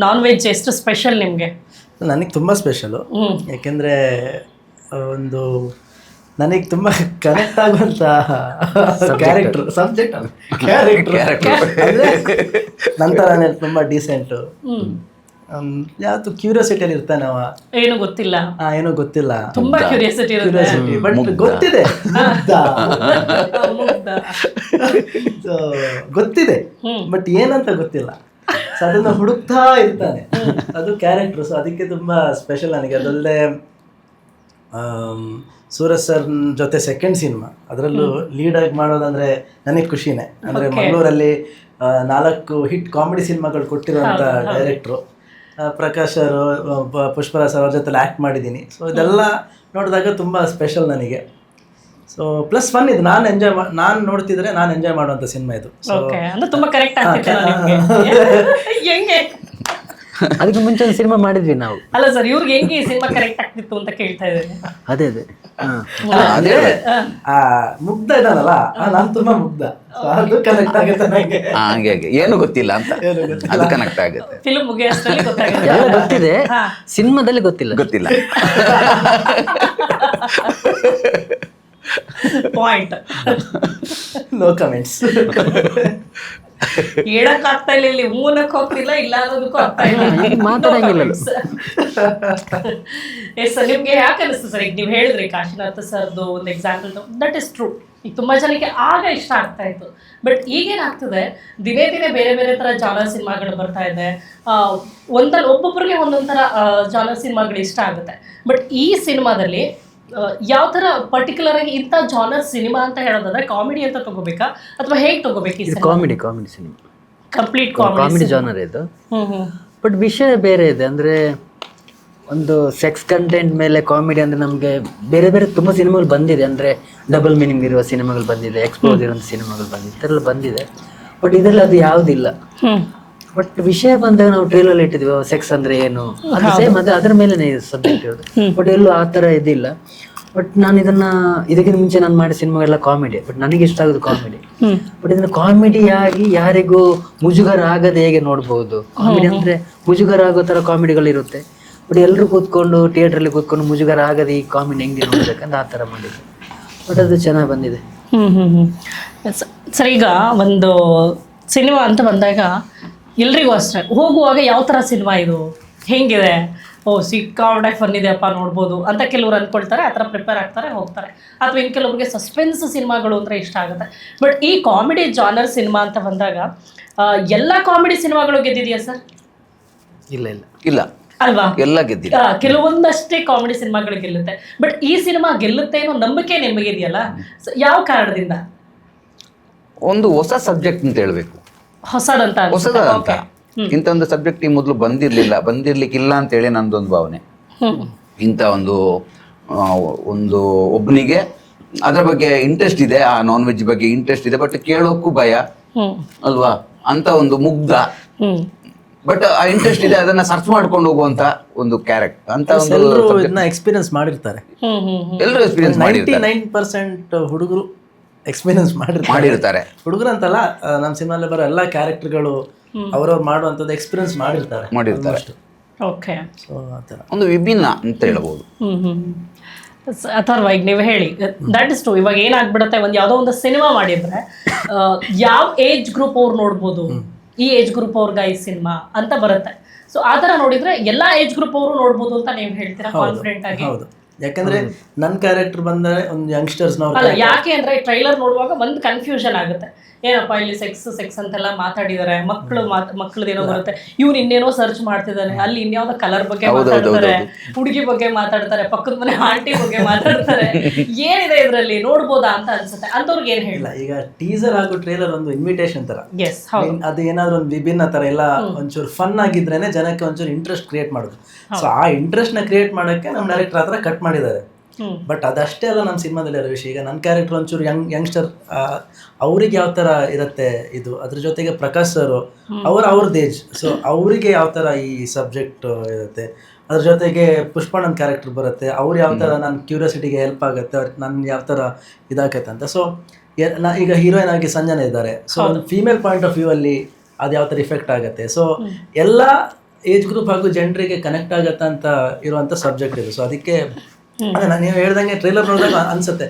ನಾನ್ ವೆಜ್ ಎಷ್ಟು ಸ್ಪೆಷಲ್ ನಿಮ್ಗೆ? ನನಗೆ ತುಂಬ ಸ್ಪೆಷಲು. ಯಾಕೆಂದರೆ ಒಂದು ನನಗೆ ತುಂಬ ಕನೆಕ್ಟ್ ಆಗುವಂಥ ಕ್ಯಾರೆಕ್ಟ್ರು, ಸಬ್ಜೆಕ್ಟ್ ಅಲ್ಲ ಕ್ಯಾರೆಕ್ಟ್ರು. ನಂತರ ನಾನು ತುಂಬ ಡೀಸೆಂಟು, ಯಾವತ್ತು ಕ್ಯೂರಿಯಾಸಿಟಿಯಲ್ಲಿ ಇರ್ತಾನೆ ಅವ. ಏನು ಗೊತ್ತಿಲ್ಲ, ಏನೋ ಗೊತ್ತಿಲ್ಲ, ತುಂಬಾ ಕ್ಯೂರಿಯಾಸಿಟಿ ಇರುತ್ತೆ. ಬಟ್ ಗೊತ್ತಿದೆ, ಗೊತ್ತಿದೆ ಬಟ್ ಏನಂತ ಗೊತ್ತಿಲ್ಲ. ಸೊ ಅದನ್ನ ಹುಡುಕ್ತಾ ಇರ್ತಾನೆ, ಅದು ಕ್ಯಾರೆಕ್ಟ್ರು. ಸೊ ಅದಕ್ಕೆ ತುಂಬ ಸ್ಪೆಷಲ್ ನನಗೆ. ಅದಲ್ಲದೆ ಸೂರಜ್ ಸರ್ ಜೊತೆ ಸೆಕೆಂಡ್ ಸಿನಿಮಾ, ಅದರಲ್ಲೂ ಲೀಡಾಗಿ ಮಾಡೋದಂದರೆ ನನಗೆ ಖುಷಿನೇ. ಅಂದರೆ ಮಂಗಳೂರಲ್ಲಿ 4 ಹಿಟ್ ಕಾಮಿಡಿ ಸಿನಿಮಾಗಳು ಕೊಟ್ಟಿರೋಂಥ ಡೈರೆಕ್ಟ್ರು. ಪ್ರಕಾಶ್ ಅವರು, ಪುಷ್ಪರಾಜ್ ಅವ್ರ ಜೊತೆ ಆ್ಯಕ್ಟ್ ಮಾಡಿದ್ದೀನಿ. ಸೊ ಇದೆಲ್ಲ ನೋಡಿದಾಗ ತುಂಬ ಸ್ಪೆಷಲ್ ನನಗೆ. ಸೊ ಪ್ಲಸ್ ಫನ್ ಇದು, ನಾನು ನೋಡ್ತಿದ್ರೆ ನಾನು ಎಂಜಾಯ್ ಮಾಡುವಂಥ ಸಿನಿಮಾ ಇದು. ತುಂಬ ಕರೆಕ್ಟ್ ಆಗ್ತಿತ್ತು. ಅದಕ್ಕೆ ಮುಂಚೆ ಒಂದು ಸಿನಿಮಾ ಮಾಡಿದ್ವಿ ನಾವು. ಅಲ್ಲ ಸರ್, ಇವ್ರಿಗೆ ಹೆಂಗೆ ಈ ಸಿನಿಮಾ ಕರೆಕ್ಟ್ ಆಗ್ತಿತ್ತು ಅಂತ ಕೇಳ್ತಾ ಇದ್ದೀನಿ. ಅದೇ ಮುಗ್ಧ ಇದ್ದಾನಲ್ಲ, ನಾನು ತುಂಬಾ ಮುಗ್ಧ, ಅದು ಕನೆಕ್ಟ್ ಆಗುತ್ತೆ ನನಗೆ. ಹಾಗೆ ಏನು ಗೊತ್ತಿಲ್ಲ ಅಂತ ಅದು ಕನೆಕ್ಟ್ ಆಗುತ್ತೆ. ಫಿಲ್ಮ್ ಮುಗಿಯೋಷ್ಟರಲ್ಲಿ ಗೊತ್ತಾಗುತ್ತೆ. ಎಲ್ಲ ಗೊತ್ತಿದೆ, ಸಿನಿಮಾದಲ್ಲಿ ಗೊತ್ತಿಲ್ಲ. Point, no comments. ಹೇಳಕ್ ಆಗ್ತಾ ಇಲ್ಲ, ಇಲ್ಲಿ ಮೂನಕ್ ಹೋಗ್ತಿಲ್ಲ, ಇಲ್ಲ ಅನ್ನೋದಕ್ಕೂ ಆಗ್ತಾ ಇಲ್ಲ, ಮಾತಾಡಂಗಿಲ್ಲ. ಎಸ್ ಸರ್, ನಿಮ್ಗೆ ಯಾಕೆ ಅನಿಸ್ತು ಸರ್? ಈಗ ನೀವು ಹೇಳಿದ್ರಿ ಕಾಶಿನಾಥ ಸರ್ದು ಒಂದು ಎಕ್ಸಾಂಪಲ್, ದಟ್ ಇಸ್ ಟ್ರೂ. ಈಗ ತುಂಬಾ ಜನಕ್ಕೆ ಆಗ ಇಷ್ಟ ಆಗ್ತಾ ಇತ್ತು. ಬಟ್ ಈಗೇನಾಗ್ತದೆ, ದಿನೇ ದಿನೇ ಬೇರೆ ಬೇರೆ ತರ ಜಾನರ್ ಸಿನಿಮಾಗಳು ಬರ್ತಾ ಇದೆ. ಒಬ್ಬೊಬ್ಬರಿಗೆ ಒಂದೊಂದು ತರ ಜಾನರ್ ಸಿನಿಮಾಗಳು ಇಷ್ಟ ಆಗುತ್ತೆ. ಬಟ್ ಈ ಸಿನಿಮಾದಲ್ಲಿ ಯಾವ ಥರ ಪರ್ಟಿಕ್ಯುಲರ್ ಆಗಿ ಇಂಥ ಜಾನರ್ ಸಿನಿಮಾ ಅಂತ ಹೇಳೋದಾದ್ರೆ ಕಾಮಿಡಿ ಅಂತ ತಗೋಬೇಕಾ ಅಥವಾ ಹೇಗೆ ತಗೋಬೇಕು? Comedy cinema, complete comedy genre ಇದು. ಬಟ್ ವಿಷಯ ಬೇರೆ ಇದೆ. ಅಂದರೆ ಒಂದು ಸೆಕ್ಸ್ ಕಂಟೆಂಟ್ ಮೇಲೆ ಕಾಮಿಡಿ ಅಂದರೆ ನಮಗೆ ಬೇರೆ ಬೇರೆ ತುಂಬ ಸಿನಿಮಾಗಳು ಬಂದಿದೆ. ಅಂದರೆ ಡಬಲ್ ಮೀನಿಂಗ್ ಇರುವ ಸಿನಿಮಾಗಳು ಬಂದಿದೆ, ಎಕ್ಸ್ಪೋಸ್ ಇರೋ ಸಿನಿಮಾಗಳು ಬಂದಿದೆ, ಇದೆಲ್ಲ ಬಂದಿದೆ. ಬಟ್ ಇದರಲ್ಲಿ ಅದು ಯಾವುದಿಲ್ಲ. ಬಟ್ ವಿಷಯ ಬಂದಾಗ ನಾವು ಟ್ರೇಲರ್ ಇಟ್ಟಿದ್ವಿ, ಸೆಕ್ಸ್ ಅಂದ್ರೆ ಏನು, ಅದು ಸೇಮ್ ಅದೇ ಅದ್ರ ಮೇಲೆ ಸಬ್ಜೆಕ್ಟ್ ಇರೋದು. ಬಟ್ ಎಲ್ಲೂ ಆ ಥರ ಇದಿಲ್ಲ. ಬಟ್ ನಾನು ಇದಕ್ಕಿಂತ ಮುಂಚೆ ನಾನು ಮಾಡಿದ ಸಿನಿಮಾಗಳೆಲ್ಲ ಕಾಮಿಡಿ. ಬಟ್ ನನಗೆ ಇಷ್ಟ ಆಗೋದು ಕಾಮಿಡಿ. ಬಟ್ ಇದನ್ನ ಕಾಮಿಡಿಯಾಗಿ ಯಾರಿಗೂ ಮುಜುಗರ ಆಗದೆ ಹೇಗೆ ನೋಡ್ಬೋದು. ಕಾಮಿಡಿ ಅಂದ್ರೆ ಮುಜುಗರ ಆಗೋ ಥರ ಕಾಮಿಡಿಗಳಿರುತ್ತೆ, ಬಟ್ ಎಲ್ಲರೂ ಕೂತ್ಕೊಂಡು ಥಿಯೇಟ್ರಲ್ಲಿ ಕೂತ್ಕೊಂಡು ಮುಜುಗರ ಆಗದೆ ಈ ಕಾಮಿಡಿ ಹೆಂಗೆ ನೋಡ್ಬೇಕಂತ ಆ ಥರ ಮಾಡಿದ್ದೆ. ಬಟ್ ಅದು ಚೆನ್ನಾಗಿ ಬಂದಿದೆ. ಸರ್, ಈಗ ಒಂದು ಸಿನಿಮಾ ಅಂತ ಬಂದಾಗ ಎಲ್ರಿಗೂ ಅಷ್ಟೇ ಹೋಗುವಾಗ ಯಾವ ಥರ ಸಿನಿಮಾ ಇದು ಹೆಂಗಿದೆ, ಸಿಕ್ಕಾಪಟ್ಟೆ ಫನ್ ಇದೆಯಪ್ಪ ನೋಡ್ಬೋದು ಅಂತ ಕೆಲವ್ರು ಅಂದ್ಕೊಳ್ತಾರೆ, ಆ ಥರ ಪ್ರಿಪೇರ್ ಆಗ್ತಾರೆ ಹೋಗ್ತಾರೆ. ಅಥವಾ ಇನ್ನು ಕೆಲವ್ರಿಗೆ ಸಸ್ಪೆನ್ಸ್ ಸಿನಿಮಾಗಳು ಅಂದರೆ ಇಷ್ಟ ಆಗುತ್ತೆ. ಬಟ್ ಈ ಕಾಮಿಡಿ ಜಾನರ್ ಸಿನಿಮಾ ಅಂತ ಬಂದಾಗ ಎಲ್ಲ ಕಾಮಿಡಿ ಸಿನಿಮಾಗಳು ಗೆದ್ದಿದೆಯಾ ಸರ್? ಇಲ್ಲ ಇಲ್ಲ ಇಲ್ಲ ಅಲ್ವಾ, ಎಲ್ಲ ಗೆದ್ದಿಲ್ಲ. ಕೆಲವೊಂದಷ್ಟೇ ಕಾಮಿಡಿ ಸಿನಿಮಾಗಳು ಗೆಲ್ಲುತ್ತೆ. ಬಟ್ ಈ ಸಿನಿಮಾ ಗೆಲ್ಲುತ್ತೆ ಅನ್ನೋ ನಂಬಿಕೆ ನಿಮಗಿದೆಯಲ್ಲ, ಯಾವ ಕಾರಣದಿಂದ? ಒಂದು ಹೊಸ ಸಬ್ಜೆಕ್ಟ್ ಅಂತ ಹೇಳ್ಬೇಕು, ಹೊಸದಂತ ಹೊಸದಂತ. ಇಂಥ ಒಂದು ಸಬ್ಜೆಕ್ಟ್ ಈ ಮೊದಲು ಬಂದಿರ್ಲಿಕ್ಕಿಲ್ಲ ಅಂತೇಳಿ ನಂದೊಂದು ಭಾವನೆ. ಇಂಥ ಒಂದು ಒಬ್ಬನಿಗೆ ಅದ್ರ ಬಗ್ಗೆ ಇಂಟ್ರೆಸ್ಟ್ ಇದೆ, ಆ ನಾನ್ ವೆಜ್ ಬಗ್ಗೆ ಇಂಟ್ರೆಸ್ಟ್ ಇದೆ, ಬಟ್ ಕೇಳೋಕ್ಕೂ ಭಯ ಅಲ್ವಾ, ಅಂತ ಒಂದು ಮುಗ್ಧ, ಬಟ್ ಆ ಇಂಟ್ರೆಸ್ಟ್ ಇದೆ, ಅದನ್ನ ಸರ್ಚ್ ಮಾಡ್ಕೊಂಡು ಹೋಗುವಂತ ಒಂದು ಕ್ಯಾರೆಕ್ಟರ್ ಅಂತ ಎಲ್ಲರೂ ಎಕ್ಸ್ಪೀರಿಯನ್ಸ್ ಮಾಡಿರ್ತಾರೆ. ಎಲ್ಲರೂ ಎಕ್ಸ್ಪೀರಿಯನ್ಸ್ ಮಾಡಿರ್ತಾರೆ. 99% ಹುಡುಗರು ಎಕ್ಸ್ಪೀರಿಯನ್ಸ್ ಮಾಡಿರ್ತಾರೆ. ಹುಡುಗರು ಅಂತಲ್ಲ, ನಮ್ಮ ಸಿನಿಮಾದಲ್ಲಿ ಬರೋ ಎಲ್ಲ ಕ್ಯಾರೆಕ್ಟರ್ಗಳು ಅವ್ರವ್ರು ಮಾಡುವಂಥದ್ದು ಎಕ್ಸ್ಪೀರಿಯನ್ಸ್ ಮಾಡಿರ್ತಾರೆ. ಓಕೆ, ಸೊ ಆ ಥರ ಒಂದು ವಿಭಿನ್ನ ಅಂತ ಹೇಳ್ಬೋದು. ಅಥವಾ ಈಗ ನೀವು ಹೇಳಿ ದಟ್ ಇಸ್ ಟ್ರೂ. ಇವಾಗ ಏನಾಗ್ಬಿಡುತ್ತೆ, ಒಂದು ಯಾವುದೋ ಒಂದು ಸಿನಿಮಾ ಮಾಡಿದ್ರೆ ಯಾವ ಏಜ್ ಗ್ರೂಪ್ ಅವ್ರು ನೋಡ್ಬೋದು, ಈ ಏಜ್ ಗ್ರೂಪ್ ಅವ್ರಿಗೆ ಈ ಸಿನಿಮಾ ಅಂತ ಬರುತ್ತೆ. ಸೊ ಆ ಥರ ನೋಡಿದ್ರೆ ಎಲ್ಲ ಏಜ್ ಗ್ರೂಪ್ ಅವರು ನೋಡ್ಬೋದು ಅಂತ ನೀವು ಹೇಳ್ತೀರಾ ಕಾನ್ಫಿಡೆಂಟ್ ಆಗಿ? ಹೌದು, ಯಾಕಂದ್ರೆ ನನ್ನ ಕ್ಯಾರೆಕ್ಟರ್ ಬಂದರೆ ಒಂದು ಯಂಗ್ಸ್ಟರ್ಸ್ನವ್ರು. ಅಲ್ಲ, ಯಾಕೆ ಅಂದ್ರೆ ಟ್ರೈಲರ್ ನೋಡುವಾಗ ಒಂದು ಕನ್ಫ್ಯೂಷನ್ ಆಗುತ್ತೆ, ಏನಪ್ಪ ಇಲ್ಲಿ ಸೆಕ್ಸ್ ಅಂತೆಲ್ಲ ಮಾತಾಡಿದ್ದಾರೆ, ಮಕ್ಕಳದೇನೋ ಬರುತ್ತೆ, ಇವ್ನು ಇನ್ನೇನೋ ಸರ್ಚ್ ಮಾಡ್ತಿದ್ದಾನೆ, ಅಲ್ಲಿ ಇನ್ಯಾವುದೋ ಕಲರ್ ಬಗ್ಗೆ ಮಾತಾಡ್ತಾರೆ, ಹುಡುಗಿ ಬಗ್ಗೆ ಮಾತಾಡ್ತಾರೆ, ಪಕ್ಕದ ಮನೆ ಆಂಟಿ ಬಗ್ಗೆ ಮಾತಾಡ್ತಾರೆ, ಏನಿದೆ ಇದರಲ್ಲಿ ನೋಡ್ಬೋದಾ ಅಂತ ಅನ್ಸುತ್ತೆ. ಅಂತವ್ರಿಗೆ ಏನ್ ಹೇಳಿಲ್ಲ. ಈಗ ಟೀಸರ್ ಹಾಗೂ ಟ್ರೇಲರ್ ಒಂದು ಇನ್ವಿಟೇಷನ್ ತರ, ಅದು ಏನಾದ್ರು ಒಂದು ವಿಭಿನ್ನ ತರ ಇಲ್ಲ, ಒಂಚೂರು ಫನ್ ಆಗಿದ್ರೇನೆ ಜನಕ್ಕೆ ಒಂಚೂರು ಇಂಟ್ರೆಸ್ಟ್ ಕ್ರಿಯೇಟ್ ಮಾಡೋದು. ಸೊ ಆ ಇಂಟ್ರೆಸ್ಟ್ ನ ಕ್ರಿಯೇಟ್ ಮಾಡೋಕ್ಕೆ ನಮ್ಮ ಡೈರೆಕ್ಟರ್ ಹತ್ರ ಕಟ್ ಮಾಡಿದ್ದಾರೆ. ಬಟ್ ಅದಷ್ಟೇ ಅಲ್ಲ ನಮ್ಮ ಸಿನಿಮಾದಲ್ಲಿ ಇರೋ ವಿಷಯ. ಈಗ ನನ್ನ ಕ್ಯಾರೆಕ್ಟರ್ ಒಂಚೂರು ಯಂಗ್ಸ್ಟರ್, ಅವ್ರಿಗೆ ಯಾವ ಥರ ಇರುತ್ತೆ ಇದು, ಅದ್ರ ಜೊತೆಗೆ ಪ್ರಕಾಶ್ ಸರ್ ಅವ್ರದ್ದು ಏಜ್, ಸೊ ಅವರಿಗೆ ಯಾವ ಥರ ಈ ಸಬ್ಜೆಕ್ಟ್ ಇರುತ್ತೆ, ಅದ್ರ ಜೊತೆಗೆ ಪುಷ್ಪಣ್ಣನ ಕ್ಯಾರೆಕ್ಟರ್ ಬರುತ್ತೆ, ಅವ್ರು ಯಾವ ಥರ ನನ್ನ ಕ್ಯೂರಿಯಾಸಿಟಿಗೆ ಹೆಲ್ಪ್ ಆಗುತ್ತೆ, ಅವ್ರಿಗೆ ನನ್ನ ಯಾವ ಥರ ಇದಾಗತ್ತೆ ಅಂತ. ಸೊ ಈಗ ಹೀರೋಯಿನ್ ಆಗಿ ಸಂಜನಾ ಇದ್ದಾರೆ, ಸೊ ಒಂದು ಫೀಮೇಲ್ ಪಾಯಿಂಟ್ ಆಫ್ ವ್ಯೂ ಅಲ್ಲಿ ಅದು ಯಾವ ಥರ ಇಫೆಕ್ಟ್ ಆಗುತ್ತೆ. ಸೊ ಎಲ್ಲ ಏಜ್ ಗ್ರೂಪ್ ಹಾಗೂ ಜನರಿಗೆ ಕನೆಕ್ಟ್ ಆಗತ್ತೆ ಅಂತ ಇರುವಂಥ ಸಬ್ಜೆಕ್ಟ್ ಇದು. ಸೊ ಅದಕ್ಕೆ ನೀವು ಹೇಳ್ದಂಗೆ ಟ್ರೈಲರ್ ನೋಡಿದಾಗ ಅನ್ಸುತ್ತೆ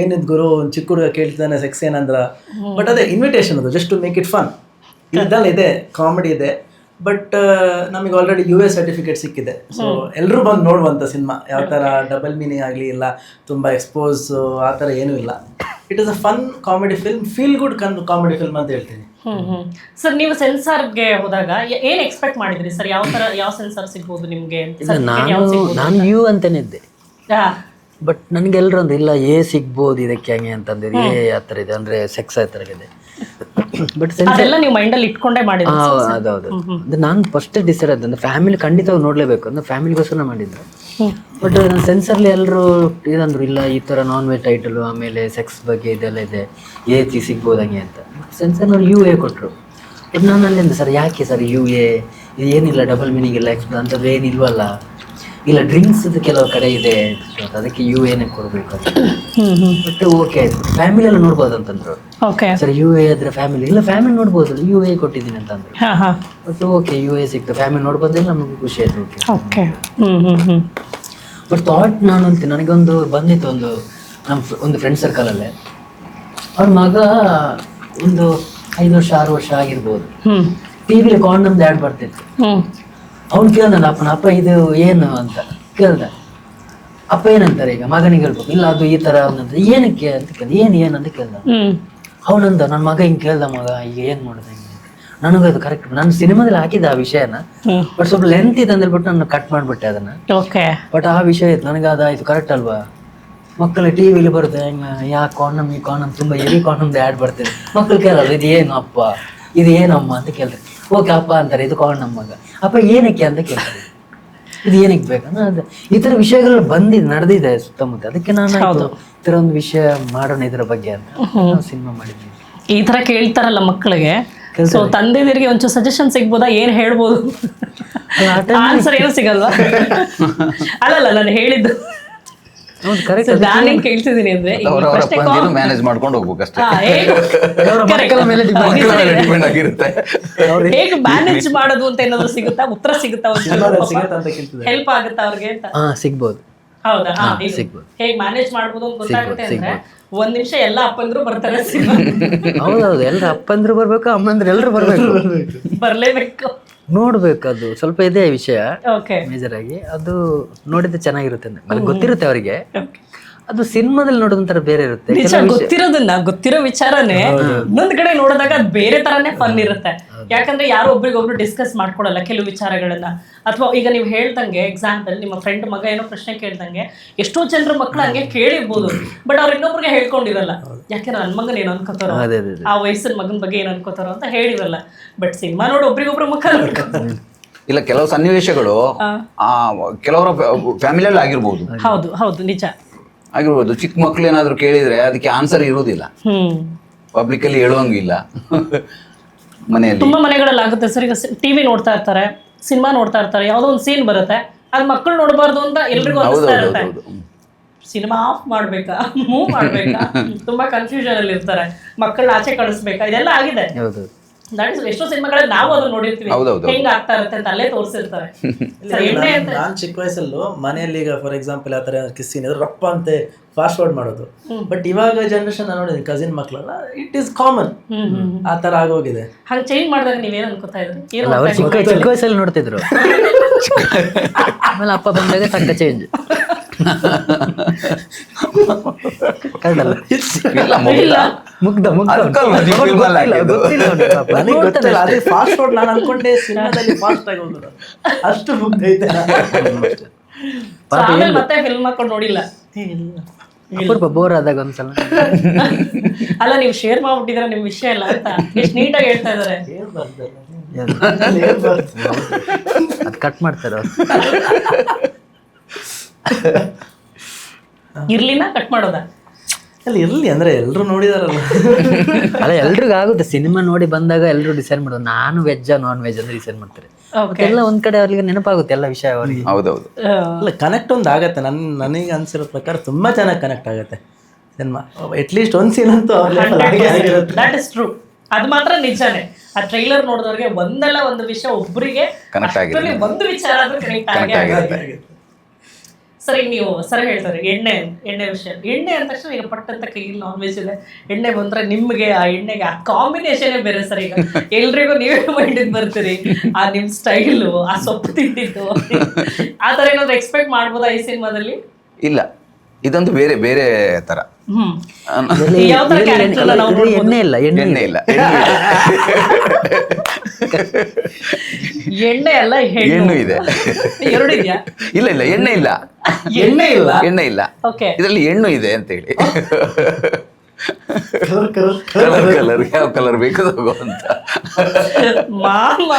ಏನಿದ್ ಗುರು ಒಂದು ಚಿಕ್ಕ ಹುಡುಗ ಕೇಳ್ತಿದ್ದಾನೆ ಸೆಕ್ಸ್ ಏನಂದ್ರ, ಬಟ್ ಅದೇ ಇನ್ವಿಟೇಷನ್, ಅದು just to make it fun. ಇದ್ದಲ್ಲಿ ಇದೆ ಕಾಮಿಡಿ ಇದೆ, ಬಟ್ ನಮಗೆ ಆಲ್ರೆಡಿ US ಸರ್ಟಿಫಿಕೇಟ್ ಸಿಕ್ಕಿದೆ. ಸೊ ಎಲ್ಲರೂ ಬಂದು ನೋಡುವಂಥ ಸಿನಿಮಾ, ಯಾವ ಥರ ಡಬಲ್ ಮೀನಿಂಗ್ ಆಗಲಿ ಇಲ್ಲ, ತುಂಬ ಎಕ್ಸ್ಪೋಸ್ ಆ ಥರ ಏನೂ ಇಲ್ಲ. It is a fun comedy film, feel good comedy film ಅಂತ ಹೇಳ್ತೀನಿ. ಸರ್, ನೀವು ಸೆನ್ಸಾರ್ಗೆ ಹೋದಾಗ ಏನ್ ಎಕ್ಸ್ಪೆಕ್ಟ್ ಮಾಡಿದ್ರಿ ಸರ್? ಯಾವ ಸೆನ್ಸಾರ್ ಸಿಗ್ಬೋದು ನಿಮ್ಗೆ? ನಾನು ಯು ಅಂತಾನೆ ಇದ್ದೆ, ಬಟ್ ನನಗೆ ಎಲ್ಲರೂ ಒಂದು ಇಲ್ಲ ಎ ಸಿಗ್ಬೋದು ಇದಕ್ಕೆ ಹಂಗೆ ಅಂತಂದಿರಿ, ಎ ಆ ಥರ ಇದೆ ಅಂದರೆ ಸೆಕ್ಸ್ ಆ ಥರ ಇದೆ. ಬಟ್ ಅದೆಲ್ಲ ನೀವು ಮೈಂಡಲ್ಲಿ ಇಟ್ಕೊಂಡೇ ಮಾಡಿದ್ರಿ? ಹೌದೌದು, ಅಂದ್ರೆ ನಾನು ಫಸ್ಟ್ ಡಿಸೈಡ್ ಆದ ಅಂದ್ರೆ ಫ್ಯಾಮಿಲಿ ಖಂಡಿತವಾಗಿ ನೋಡಲೇಬೇಕು ಅಂದ್ರೆ ಫ್ಯಾಮಿಲಿಗೋಸ್ಕರ ಮಾಡಿದ್ರು. ಬಟ್ ಸೆನ್ಸರ್ಲಿ ಎಲ್ಲರೂ ಇದಂದ್ರು ಇಲ್ಲ ಈ ಥರ ನಾನ್ ವೆಜ್ ಟೈಟಲು, ಆಮೇಲೆ ಸೆಕ್ಸ್ ಬಗ್ಗೆ ಇದೆಲ್ಲ ಇದೆ, ಎ ಸಿಗ್ಬೋದಂಗೆ ಅಂತ. ಸೆನ್ಸರ್ನವ್ರು UA ಕೊಟ್ಟರು. ಬಟ್ ನಾನು ಅಲ್ಲಿಂದ ಸರ್ ಯಾಕೆ ಸರ್ UA, ಇದು ಏನಿಲ್ಲ ಡಬಲ್ ಮೀನಿಂಗ್ ಇಲ್ಲ ಎಕ್ಸ್ ಅಂಥದ್ದು ಏನಿಲ್ವಲ್ಲ, ಇಲ್ಲ ಡ್ರಿಂಕ್ಸ್ ಕೆಲವು ಕಡೆ ಇದೆ, ಅದಕ್ಕೆ UA ಕೊಡಬೇಕು ಅಂತ. ಬಟ್ ಓಕೆ ಆಯ್ತು, ಫ್ಯಾಮಿಲಿ ಎಲ್ಲ ನೋಡ್ಬೋದು ಅಂತಂದ್ರು. ಸರ್ UA ಆದ್ರೆ ಫ್ಯಾಮಿಲಿ ಇಲ್ಲ, ಫ್ಯಾಮಿಲಿ ನೋಡ್ಬೋದು, UA ಕೊಟ್ಟಿದ್ದೀನಿ ಅಂತಂದ್ರು. ಬಟ್ ಓಕೆ UA ಸಿಕ್ತು, ಫ್ಯಾಮಿಲಿ ನೋಡ್ಬೋದಿಲ್ಲ, ನಮಗೆ ಖುಷಿ ಆಯ್ತು. ಓಕೆ, ಬಟ್ ಥಾಟ್ ನಾನು ಅಂತೀನಿ, ನನಗೊಂದು ಬಂದಿತ್ತು, ಒಂದು ಫ್ರೆಂಡ್ ಸರ್ಕಲಲ್ಲೇ ಅವ್ರ ಮಗ ಒಂದು 5 ವರ್ಷ 6 ವರ್ಷ ಆಗಿರ್ಬೋದು, ಟಿವಿಲಿ ಕಾಂಡಮ್ದು ಆ್ಯಡ್ ಬರ್ತಿತ್ತು. ಅವ್ನು ಕೇಳ್ದ ಅಪ್ಪ ಇದು ಏನು ಅಂತ ಕೇಳ್ದ. ಅಪ್ಪ ಏನಂತಾರೆ ಈಗ ಮಗನಿಗೆ ಹೇಳ್ಬೇಕು, ಇಲ್ಲ ಅದು ಈ ತರ ಅವನಂತ ಏನಕ್ಕೆ ಅಂತ ಕೇಳ್ದ, ಏನು ಅಂತ ಕೇಳ್ದ. ಅವನಂದ ನನ್ನ ಮಗ ಹಿಂಗೆ ಕೇಳ್ದ, ಮಗ ಈಗ ಏನ್ ಮಾಡೋದು ಹಿಂಗೆ. ನನಗದು ಕರೆಕ್ಟ್, ನಾನು ಸಿನಿಮಾದಲ್ಲಿ ಹಾಕಿದ್ದೆ ಆ ವಿಷಯನ, ಬಟ್ ಸ್ವಲ್ಪ ಲೆಂತ್ ಇದೆ ಅಂದ್ಬಿಟ್ಟು ನಾನು ಕಟ್ ಮಾಡ್ಬಿಟ್ಟೆ ಅದನ್ನ. ಬಟ್ ಆ ವಿಷಯ ಇತ್ತು ನನಗೆ, ಅದಾಯ್ತು ಕರೆಕ್ಟ್ ಅಲ್ವಾ. ಮಕ್ಕಳ ಟಿವಿಲಿ ಬರುತ್ತೆ ಯಾ ಕಾಂಡಮ್ ಈ ಕಾಂಡಮ್ ತುಂಬ ಹೆವಿ ಕಾಂಡಮ್ದು ಆ್ಯಡ್ ಬರ್ತಿದೆ, ಮಕ್ಕಳು ಕೇಳಲ್ಲ ಇದು ಏನು ಅಪ್ಪ ಇದು ಏನಮ್ಮ ಅಂತ ಕೇಳ್ತಾರೆ. ಓಕೆ ಅಪ್ಪ ಅಂತಾರೆ ಇದು ಕಾಂಡಮ್, ಮಗ ಅಪ್ಪ ಏನಕ್ಕೆ ಅಂತ ಕೇಳ್ತಾರೆ, ಇದು ಏನಕ್ಕೆ ಬೇಕಂದ್ರೆ ಅದು ಈ ಥರ ವಿಷಯಗಳು ನಡೆದಿದೆ ಸುತ್ತಮುತ್ತ. ಅದಕ್ಕೆ ನಾನು ಈ ಥರ ಒಂದು ವಿಷಯ ಮಾಡೋಣ ಇದ್ರ ಬಗ್ಗೆ ಅಂತ ಸಿನಿಮಾ ಮಾಡಿದ್ವಿ. ಈ ಥರ ಕೇಳ್ತಾರಲ್ಲ ಮಕ್ಕಳಿಗೆ, ಸೊ ತಂದೆದಿರಿಗೆ ಒಂಚೂರು ಸಜೆಷನ್ ಸಿಗ್ಬೋದಾ, ಏನು ಹೇಳ್ಬೋದು? ಆನ್ಸರ್ ಏನು ಸಿಗಲ್ವಾ? ಅಲ್ಲಲ್ಲ ನಾನು ಹೇಳಿದ್ದು ಕರೆಕ್ಟ್. ನಾನು ಏನ್ ಕೇಳ್ತಿದ್ದೀನಿ ಅಂದ್ರೆ ಈ ಅವರವರ ಪ್ರಶ್ನೆ ಅಪ್ಪಂದಿರು ಮ್ಯಾನೇಜ್ ಮಾಡ್ಕೊಂಡು ಹೋಗ್ಬೇಕಷ್ಟೇ. ಮಕ್ಕಳ ಮೇಲೆ ಡಿಪೆಂಡ್ ಆಗಿರುತ್ತೆ. ಹೇಗೆ ಮ್ಯಾನೇಜ್ ಮಾಡೋದು ಅಂತ ಏನಾದ್ರು ಸಿಗುತ್ತಾ, ಉತ್ತರ ಸಿಗುತ್ತಾ, ಸಿಗತ್ತೆ ಅಂತ ಕೇಳ್ತಿದ್ದೆ. ಹೆಲ್ಪ್ ಆಗುತ್ತಾ ಅವ್ರಿಗೆ ಅಂತ? ಸಿಗ್ಬೋದು. ಹೌದಾ? ಸಿಗ್ಬೋದು. ಹೇಗ್ ಮ್ಯಾನೇಜ್ ಮಾಡ್ಬೋದು ಅಂತ ಗೊತ್ತಾಗುತ್ತೆ ಅಂದ್ರೆ ಒಂದ್ ನಿಮಿಷ ಎಲ್ಲ ಅಪ್ಪಂದ್ರು ಬರ್ತಾರೆ, ಹೌದೌದು, ಎಲ್ರು ಅಪ್ಪಂದ್ರು ಬರ್ಬೇಕು, ಅಮ್ಮಂದ್ರು ಎಲ್ರು ಬರ್ಬೇಕು, ಬರ್ಲೇಬೇಕು. ನೋಡ್ಬೇಕು. ಅದು ಸ್ವಲ್ಪ ಇದೆ ವಿಷಯ ಓಕೆ. ಮೇಜರ್ ಆಗಿ ಅದು ನೋಡಿದ್ರೆ ಚೆನ್ನಾಗಿರುತ್ತೆ, ನನಗೆ ಗೊತ್ತಿರುತ್ತೆ ಅವರಿಗೆ. ಅದು ಸಿನಿಮಾದಲ್ಲಿ ನೋಡೋದಂತರ ಬೇರೆ ಇರುತ್ತೆ. ನಿಜ, ಗೊತ್ತಿರೋ ವಿಚಾರನೇ ಇನ್ನೊಂದ್ ಕಡೆ ನೋಡಿದಾಗ ಅದು ಬೇರೆ ತರಾನೇ ಫನ್ ಇರುತ್ತೆ. ಯಾಕಂದ್ರೆ ಯಾರು ಒಬ್ರಿಗೊಬ್ರು ಡಿಸ್ಕಸ್ ಮಾಡ್ಕೊಳಲ್ಲ ಕೆಲವು ವಿಚಾರಗಳನ್ನ. ಅಥವಾ ಈಗ ನೀವು ಹೇಳ್ದಂಗೆ ಎಕ್ಸಾಂಪಲ್, ನಿಮ್ಮ ಫ್ರೆಂಡ್ ಮಗ ಏನೋ ಪ್ರಶ್ನೆ ಕೇಳ್ದಂಗೆ ಎಷ್ಟೋ ಜನರ ಮಕ್ಳು ಹಂಗೆ ಕೇಳಿರ್ಬೋದು, ಬಟ್ ಅವ್ರು ಇನ್ನೊಬ್ರಿಗೆ ಹೇಳ್ಕೊಂಡಿರಲ್ಲ. ಯಾಕೆಂದ್ರೆ ನನ್ನ ಮಗನ್ ಏನ್ ಅನ್ಕೋತಾರೋ, ಆ ವಯಸ್ಸಿನ ಮಗನ ಬಗ್ಗೆ ಏನ್ ಅನ್ಕೋತಾರೋ ಅಂತ ಹೇಳಿರಲ್ಲ. ಬಟ್ ಸಿನಿಮಾ ನೋಡಿ ಒಬ್ರಿಗೊಬ್ರು ಮುಖ ನೋಡ್ಕೊತಾರೆ. ಇಲ್ಲ, ಕೆಲವು ಸನ್ನಿವೇಶಗಳು ಕೆಲವರ ಫ್ಯಾಮಿಲಿಯಲ್ಲಿ ಆಗಿರ್ಬೋದು. ಹೌದು ಹೌದು, ನಿಜ ಆಗಿರ್ಬೋದು. ಚಿಕ್ಕ ಮಕ್ಳು ಏನಾದ್ರು ಕೇಳಿದ್ರೆ ಅದಕ್ಕೆ ಆನ್ಸರ್ ಇರೋದಿಲ್ಲ, ಪಬ್ಲಿಕ್ ಅಲ್ಲಿ ಹೇಳುವಂಗಿಲ್ಲ. ಮನೆಯಲ್ಲಿ ತುಂಬಾ ಮನೆಗಳಲ್ಲಿ ಆಗುತ್ತೆ ಸರ್. ಈಗ ಟಿವಿ ನೋಡ್ತಾ ಇರ್ತಾರೆ, ಸಿನಿಮಾ ನೋಡ್ತಾ ಇರ್ತಾರೆ, ಯಾವ್ದೋ ಒಂದು ಸೀನ್ ಬರುತ್ತೆ, ಅದು ಮಕ್ಕಳು ನೋಡಬಾರ್ದು ಅಂತ ಎಲ್ರಿಗೂ ಅನಿಸ್ತಾ ಇರುತ್ತೆ. ಸಿನಿಮಾ ಆಫ್ ಮಾಡ್ಬೇಕಾ, ಮೂವ್ ಮಾಡ್ಬೇಕಾ, ತುಂಬಾ ಕನ್ಫ್ಯೂಷನ್ ಅಲ್ಲಿ ಇರ್ತಾರೆ. ಮಕ್ಕಳನ್ನ ಆಚೆ ಕಳಿಸ್ಬೇಕಾ, ಇದೆಲ್ಲ ಆಗಿದೆ. ಎಷ್ಟೋ ಸಿನಿಮಾಗಳಲ್ಲಿ ನಾವು ಅದನ್ನ ನೋಡಿರ್ತೀವಿ, ಹೆಂಗ್ ಆಗ್ತಾ ಇರುತ್ತೆ ಅಂತ ಅಲ್ಲೇ ತೋರಿಸಿರ್ತಾರೆ. ನಾನ್ ಚಿಕ್ಕ ವಯಸ್ಸಲ್ಲೂ ಮನೆಯಲ್ಲಿ ಈಗ ಫಾರ್ ಎಕ್ಸಾಂಪಲ್ ಆತರ ಕಿಸ್ಸಿನ ರಪ್ಪ ಅಂತೆ ಫಾಸ್ಟ್ ಫಾರ್ವರ್ಡ್ ಮಾಡೋದು. ಬಟ್ ಇವಾಗ ಜನರೇಷನ್ ನೋಡಿದ್ರಿ ಕಸಿನ್ ಮಕ್ಳೆಲ್ಲ ಇಟ್ ಈಸ್ ಕಾಮನ್, ಆ ತರ ಆಗೋಗಿದೆ. ಹಂಗ ಚೇಂಜ್ ಮಾಡಿದಾಗ ನೀವೇನ್ ಅನ್ಕೋತಾ ಇದ್ರಿ? ಚಿಕ್ಕ ವಯಸ್ಸಲ್ಲಿ ನೋಡ್ತಿದ್ರು, ಆಮೇಲೆ ಅಪ್ಪ ಬಂದಾಗ ತಕ್ಕ ಚೇಂಜ್. ಮುಗ್ಧ ಫಾಸ್ಟ್ ಫುಡ್ ನಾನು ಅನ್ಕೊಂಡೆ ಸಿನಿಮಾದಲ್ಲಿ ಫಾಸ್ಟ್ ಆಗಿ ಹೋಗೋದು, ಅಷ್ಟು ಮುಗ್ಧ ಐತೆ. ಮತ್ತೆ ಫಿಲ್ಮ್ ಹಾಕೊಂಡು ನೋಡಿಲ್ಲ, ಅಪೂರ್ವ ಬೋರ್ ಆದಾಗ ಒಂದ್ಸಲ. ಅಲ್ಲ, ನೀವು ಶೇರ್ ಮಾಡ್ಬಿಟ್ಟಿದ್ರೆ ನಿಮ್ ವಿಷಯ ಎಲ್ಲ ಅಂತ ಎಷ್ಟು ನೀಟಾಗಿ ಹೇಳ್ತಾ ಇದಾರೆ. ಅದ್ ಕಟ್ ಮಾಡ್ತಾರ ಇರ್ಲಿನ ಕಟ್ ಮಾಡೋದ? ಅಲ್ಲಿ ಇರ್ಲಿ ಅಂದ್ರೆ ಎಲ್ರು ನೋಡಿದಾರಲ್ಲ. ಅಲ್ಲ, ಎಲ್ರಿಗೂ ಆಗುತ್ತೆ. ಸಿನಿಮಾ ನೋಡಿ ಬಂದಾಗ ಎಲ್ರು ಡಿಸೈಡ್ ಮಾಡೋದು ನಾನು ವೆಜ್ ನಾನ್ ವೆಜ್ ಅಂತ ಡಿಸೈಡ್ ಮಾಡ್ತಾರೆ. ಎಲ್ಲ ಒಂದ್ ಕಡೆ ಅವ್ರಿಗೆ ನೆನಪಾಗುತ್ತೆ ಎಲ್ಲ ವಿಷಯ ಅವ್ರಿಗೆ. ಹೌದೌದು. ಅಲ್ಲ, ಕನೆಕ್ಟ್ ಒಂದು ಆಗತ್ತೆ. ನನಗೆ ಅನ್ಸಿರೋ ಪ್ರಕಾರ ತುಂಬಾ ಚೆನ್ನಾಗಿ ಕನೆಕ್ಟ್ ಆಗುತ್ತೆ ಸಿನಿಮಾ. ಅಟ್ಲೀಸ್ಟ್ ಒಂದ್ ಸೀನ್ ಅಂತೂ ದಟ್ ಇಸ್ ಟ್ರೂ. ಅದು ಮಾತ್ರ ನಿಜಾನೇ. ಆ ಟ್ರೈಲರ್ ನೋಡಿದವ್ರಿಗೆ ಒಂದಲ್ಲ ಒಂದು ವಿಷಯ ಒಬ್ಬರಿಗೆ ಒಂದು ವಿಚಾರ ಆದ್ರೂ ಕನೆಕ್ಟ್ ಆಗಿ. ಸರಿ, ನೀವು ಸರಿ ಹೇಳ್ತಾರೆ ಎಣ್ಣೆ ವಿಷಯ. ಎಣ್ಣೆ ಅಂದ ತಕ್ಷಣ ಈಗ ಪಟ್ಟಂತ ಕೈಯಲ್ಲಿ ನಾನ್ ವೆಜ್ ಇದೆ, ಎಣ್ಣೆ ಬಂದ್ರೆ ನಿಮ್ಗೆ ಆ ಎಣ್ಣೆಗೆ ಆ ಕಾಂಬಿನೇಷನ್ ಬೇರೆ ಸರ್. ಈಗ ಎಲ್ರಿಗೂ ನೀವೇ ಮೈಂಡಿಗೆ ಬರ್ತೀರಿ, ಆ ನಿಮ್ ಸ್ಟೈಲು, ಆ ಸೊಪ್ಪು ತಿಂದಿದ್ದು, ಆ ತರ ಏನಾದ್ರು ಎಕ್ಸ್ಪೆಕ್ಟ್ ಮಾಡ್ಬೋದಾ ಈ ಸಿನಿಮಾದಲ್ಲಿ? ಇಲ್ಲ, ಇದೊಂದು ಬೇರೆ ಬೇರೆ ತರ. ಯಾವ ತರ ಕ್ಯಾರೆಕ್ಟರ್ ನಾವು ಎಣ್ಣೆ ಇಲ್ಲ, ಎಣ್ಣೆ ಇಲ್ಲ, ಎಣ್ಣೆ ಅಲ್ಲ ಹೆಣ್ಣು ಇದೆ. ಎರಡು ಇದೆಯಾ? ಇಲ್ಲ ಇಲ್ಲ, ಎಣ್ಣೆ ಇಲ್ಲ, ಎಣ್ಣೆ ಇಲ್ಲ. ಇದರಲ್ಲಿ ಹೆಣ್ಣು ಇದೆ ಅಂತ ಹೇಳಿ. ಕಲರ್ ಯಾವ ಕಲರ್ ಬೇಕು ತಗೋ ಅಂತ ಮಾಮ